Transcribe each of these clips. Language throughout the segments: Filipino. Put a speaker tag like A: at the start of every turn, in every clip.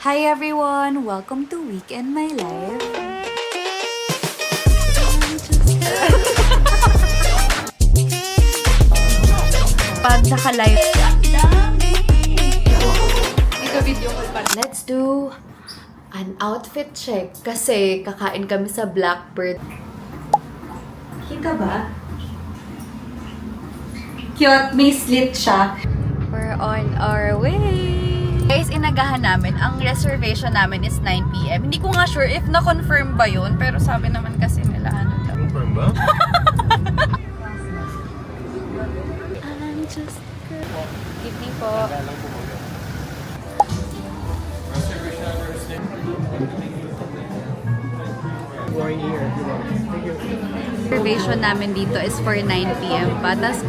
A: Hi everyone! Welcome to Weekend My Life. Pag naka-live, let's do an outfit check kasi kakain kami sa Blackbird. Kita ba? Cute, may slit siya. We're on our way. Guys, inagahan namin. Ang reservation namin is 9 PM. Hindi ko nga sure if na-confirm ba yun, pero sabi naman kasi nila ano daw.
B: Confirm ba?
A: I'm just girl. Evening po. Reservation namin dito is for 9 PM pa. Tapos,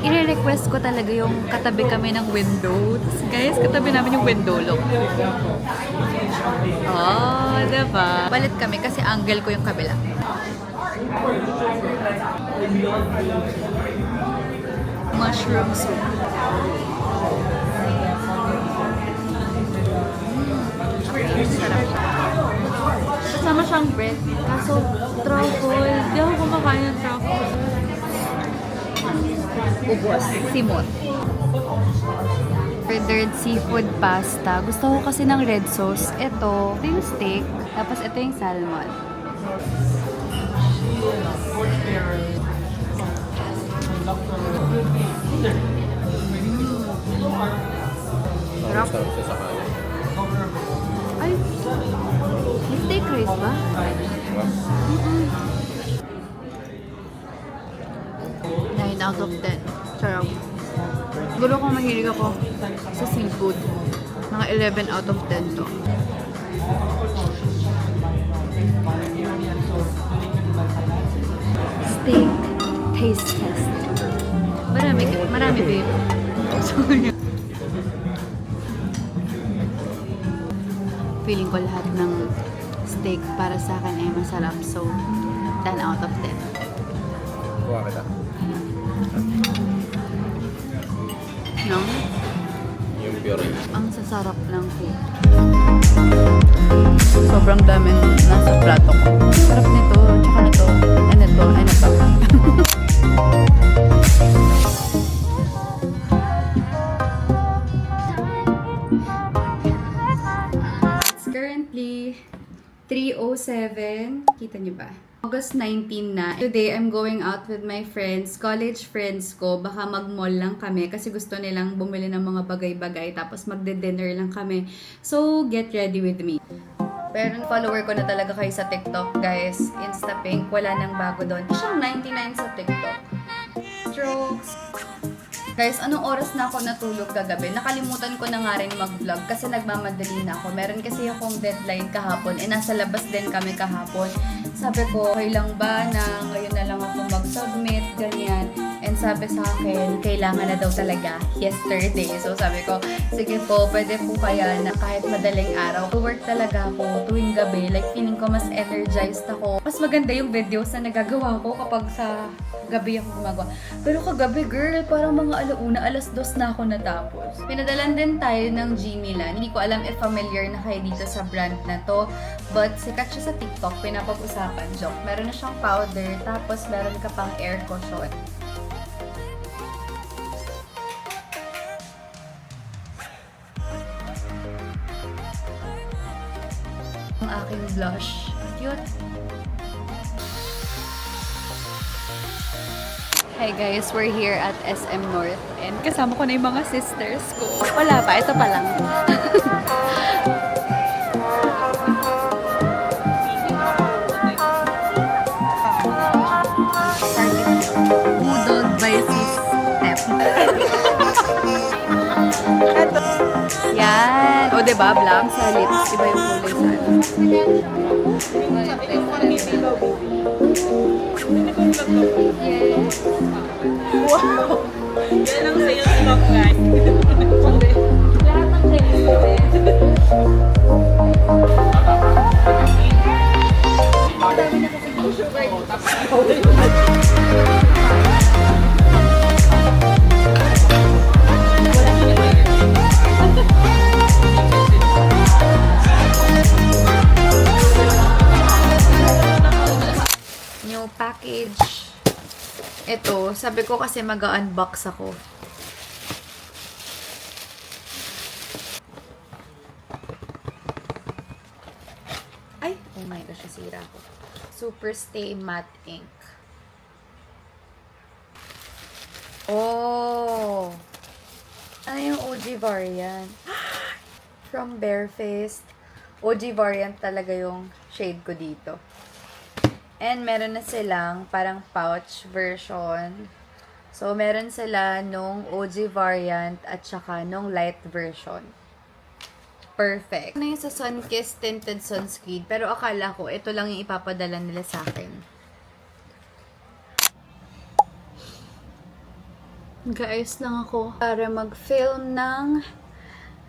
A: i-request ko talaga yung katabi kami ng window. Tapos, guys, katabi namin yung window look. Oh, diba? Balit kami kasi angle ko yung kabila. Mushroom soup. Sarap. Kasama siyang bread. Kaso, truffle. Hindi ako kumakain ng truffle. Ubos. Simot. Ordered seafood pasta. Gusto ko kasi ng red sauce. Ito yung steak. Tapos ito yung salmon. Sarap.
B: Sarap siya sa kanin.
A: Ay, may steak rice ba?
B: Diba?
A: 9 out of 10. Sarap. Siguro kung mahilig ako sa seafood, mga 11 out of 10 to. Steak taste test. Marami babe. Sorry. Feeling ko lahat ng steak para sa akin ay masarap. So, 10 out of 10.
B: Kuha kita.
A: No?
B: Yung pure.
A: Ang sasarap ng food. Sobrang dami nasa plato ko. Sarap nito, tsaka nito, and ito, and ito. It's currently 3:07. Kita niyo ba? August 19 na. Today, I'm going out with my friends, college friends ko. Baka mag-mall lang kami kasi gusto nilang bumili ng mga bagay-bagay tapos magde-dinner lang kami. So, get ready with me. Pero follower ko na talaga kayo sa TikTok, guys. Instapink, wala nang bago doon. Siyang 99 sa TikTok. Strokes. Guys, anong oras na ako natulog kagabi? Nakalimutan ko na nga rin mag-vlog kasi nagmamadali na ako. Meron kasi akong deadline kahapon. Nasa labas din kami kahapon. Sabi ko, okay lang ba na ngayon na lang ako mag-submit, ganyan. And sabi sa akin, kailangan na daw talaga yesterday. So sabi ko, sige po, pwede po kaya na kahit madaling araw. Work talaga ako tuwing gabi. Like, feeling ko mas energized ako. Mas maganda yung videos na nagagawa ko kapag sa gabi ako gumagawa. Pero kagabi, girl, parang mga alauna, 2:00 na ako natapos. Pinadalan din tayo ng G Milan. Hindi ko alam if familiar na kayo dito sa brand na to. But sikat siya sa TikTok, pinapag-usapan, joke. Meron na siyang powder, tapos meron ka pang air cushion. Ang aking blush. Cute. Hi guys, we're here at SM North and kasama ko na yung mga sisters ko. Wala pa, ito pa lang. Budol by Sis Step. Yan. O diba, black sa lips. Iba yung kulay sa
C: Wow! Yan ang sa'yo stock, guys.
A: lahat ng things. Ang dami na kasi sugar. ito. Sabi ko kasi mag-unbox ako. Ay! Oh my gosh, nasira ko. Super Stay Matte Ink. Oh! Ano yung OG variant? From Barefaced. OG variant talaga yung shade ko dito. And meron na silang parang pouch version. So, meron sila nung OG variant at saka nung light version. Perfect. Ano yung sa Sunkissed Tinted Sunscreen? Pero akala ko, ito lang yung ipapadala nila sa akin. Guys, lang ako para mag-film ng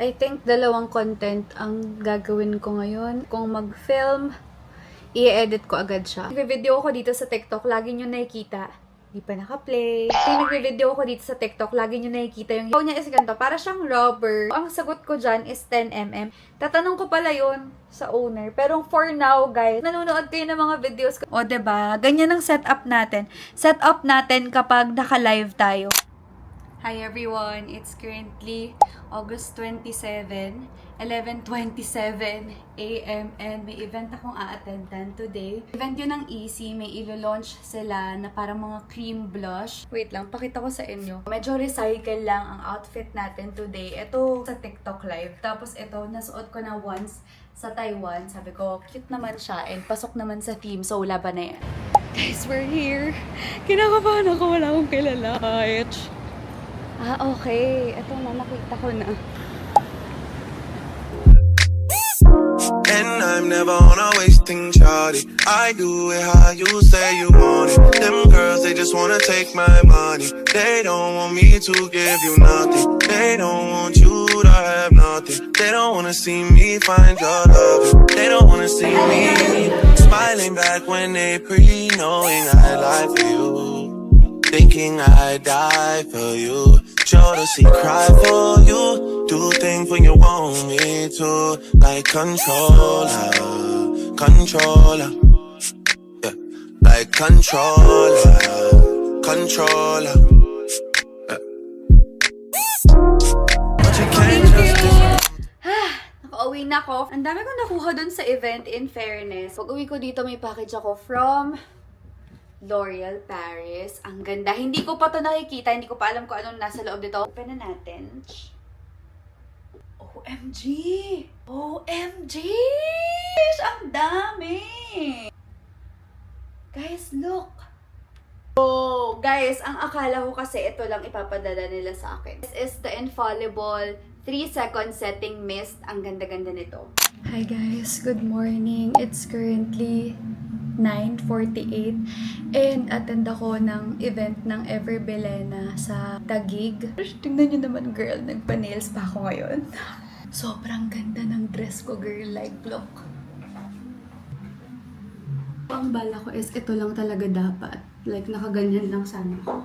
A: I think 2 content ang gagawin ko ngayon. Kung mag-film, i-edit ko agad siya. Nagbe-video ako dito sa TikTok, lagi nyo nakikita. Di pa naka-play. Kaya nagbe-video ako dito sa TikTok, lagi nyo nakikita yung niya is ganito. Para siyang rubber. Ang sagot ko dyan is 10mm. Tatanong ko pala yun sa owner. Pero for now, guys, nanonood kayo ng mga videos ko. O, diba? Ganyan ang setup natin. Setup natin kapag naka-live tayo. Hi everyone, it's currently August 27, 11:27 AM and may event akong a-attendan today. Event yun ng Easy, may ilo-launch sila na parang mga cream blush. Wait lang, pakita ko sa inyo. Medyo recycle lang ang outfit natin today. Ito sa TikTok live. Tapos ito, nasuot ko na once sa Taiwan. Sabi ko, cute naman siya and pasok naman sa theme, so laban na yan. Guys, we're here. Kinakabahan ako, wala akong kilala. Ah, okay. Ito na, nakita ko na.
D: And I'm never on a wasting shawty. I do it how you say you want it. Them girls, they just wanna take my money. They don't want me to give you nothing. They don't want you to have nothing. They don't wanna see me find your love. They don't wanna see me smiling back when they pre-knowing I lie for you. Thinking I'd die for you. Sure to see cry for you. Do things when you want me to. Like controller. Controller. Yeah. Like controller. Controller. Yeah. But you can't just do.
A: Nakauwi na ako. Ang dami kong nakuha dun sa event, in fairness. Pag uwi ko dito, may package ako from L'Oreal Paris. Ang ganda. Hindi ko pa to nakikita. Hindi ko pa alam kung anong nasa loob dito. Open na natin. OMG! OMG! Ang dami! Guys, look! Oh, guys, ang akala ko kasi ito lang ipapadala nila sa akin. This is the Infallible 3-second setting mist. Ang ganda-ganda nito. Hi guys, good morning. It's currently 9:48 and attend ako ng event ng Ever Belena sa Taguig. Tingnan nyo naman girl, nagpa-nails pa ako ngayon. Sobrang ganda ng dress ko girl, like look. Ang bala ko is ito lang talaga dapat. Like nakaganyan lang sana ako.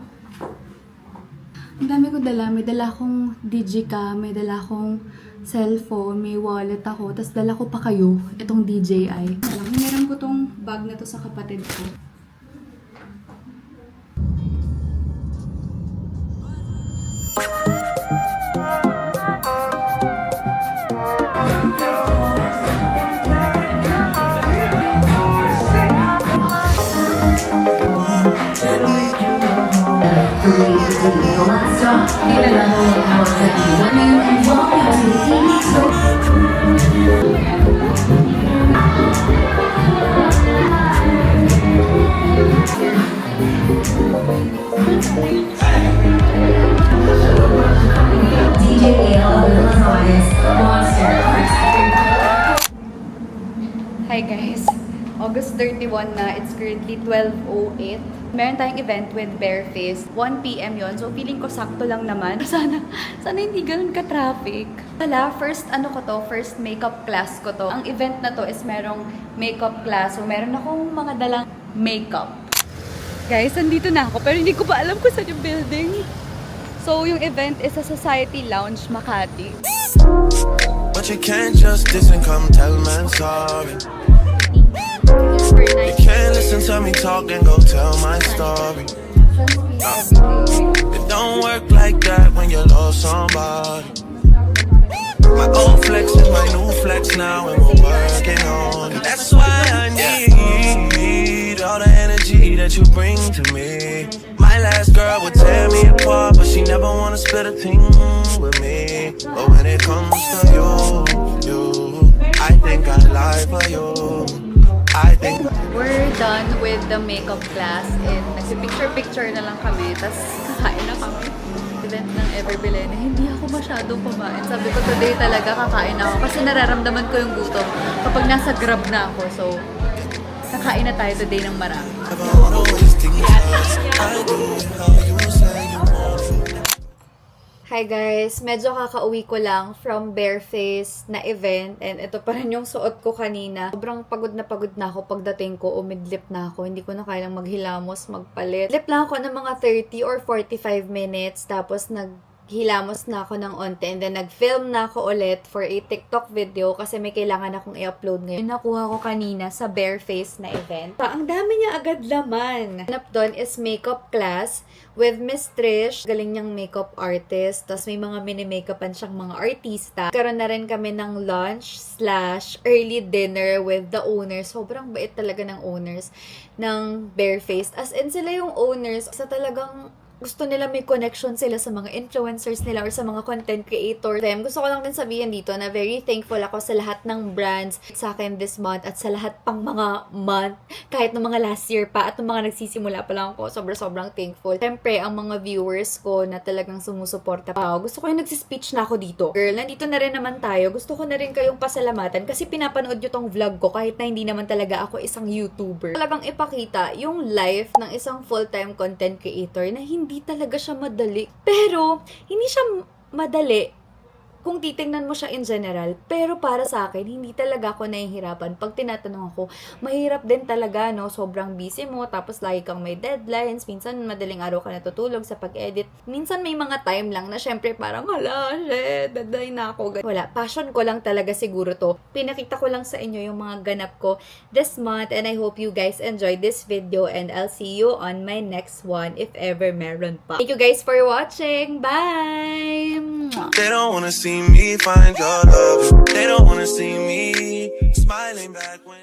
A: Ang dami ko dala. May dala akong digicam, may dala akong cellphone, may wallet ako, tapos dala ko pa kayo, itong DJI. Meron ko tong bag na to sa kapatid ko. Hi guys, August 31 na, it's currently 12:08. Meron tayong event with Barefaced, 1 PM yon. So feeling ko sakto lang naman. Sana hindi ganun ka-traffic. Wala, first makeup class ko to. Ang event na to is merong makeup class. So meron akong mga dalang makeup. Guys, nandito na ako pero hindi ko pa alam kung saan yung building. So yung event is sa Society Lounge, Makati.
D: But you can't just diss and come tell man sorry. You can't listen to me talk and go tell my story.
A: sunscreen every day.
D: It don't work like that when you love somebody. My old flex is my new flex now, and we're working on it. That's why I need all the energy that you bring to me. My last girl would tear me apart, but she never wanna split a thing with me. But when it comes to you, I think I lie for you. I think
A: We're done with the makeup class and nagpipicture-picture na lang kami, tapos kakain na kami. Event ng Everbelen na hindi ako masyadong kumain. Sabi ko today talaga kakain ako kasi nararamdaman ko yung gutom kapag nasa Grab na ako. So, kakain na tayo today ng marami.
D: never wanna waste things. I do it how you say you want it.
A: Hi guys! Medyo kakauwi ko lang from Bareface na event and ito pa rin yung suot ko kanina. Sobrang pagod na ako pagdating ko, umidlip na ako. Hindi ko na kailang maghilamos, magpalit. Lip lang ako ng mga 30 or 45 minutes tapos naghilamos na ako ng onte and then nag-film na ako ulit for a TikTok video kasi may kailangan akong i-upload ngayon. Yung nakuha ko kanina sa Bareface na event. Ang dami niya agad laman. Hanap doon is makeup class with Miss Trish. Galing niyang makeup artist. Tapos may mga mini-makeupan siyang mga artista. Karoon na rin kami ng lunch/early dinner with the owners. Sobrang bait talaga ng owners ng Bareface. As in sila yung owners sa talagang gusto nila may connection sila sa mga influencers nila or sa mga content creator. Gusto ko lang din sabihin dito na very thankful ako sa lahat ng brands sa akin this month at sa lahat pang mga month, kahit ng mga last year pa at ng mga nagsisimula pa lang ako. Sobrang thankful. Siyempre, ang mga viewers ko na talagang sumusuporta pa. Gusto ko yung nagsispeech na ako dito. Girl, nandito na rin naman tayo. Gusto ko na rin kayong pasalamatan kasi pinapanood nyo tong vlog ko kahit na hindi naman talaga ako isang YouTuber. Talagang ipakita yung life ng isang full-time content creator na hindi talaga siya madali. Pero, hindi siya madali kung titingnan mo siya in general. Pero para sa akin, hindi talaga ako nahihirapan. Pag tinatanong ako, mahirap din talaga, no? Sobrang busy mo, tapos lagi kang may deadlines. Minsan, madaling araw ka natutulog sa pag-edit. Minsan, may mga time lang na syempre parang, hala, shit, deadline na ako. Wala, passion ko lang talaga siguro to. Pinakita ko lang sa inyo yung mga ganap ko this month and I hope you guys enjoyed this video and I'll see you on my next one if ever meron pa. Thank you guys for watching. Bye!
D: They don't wanna see me find your love. They don't wanna see me smiling back when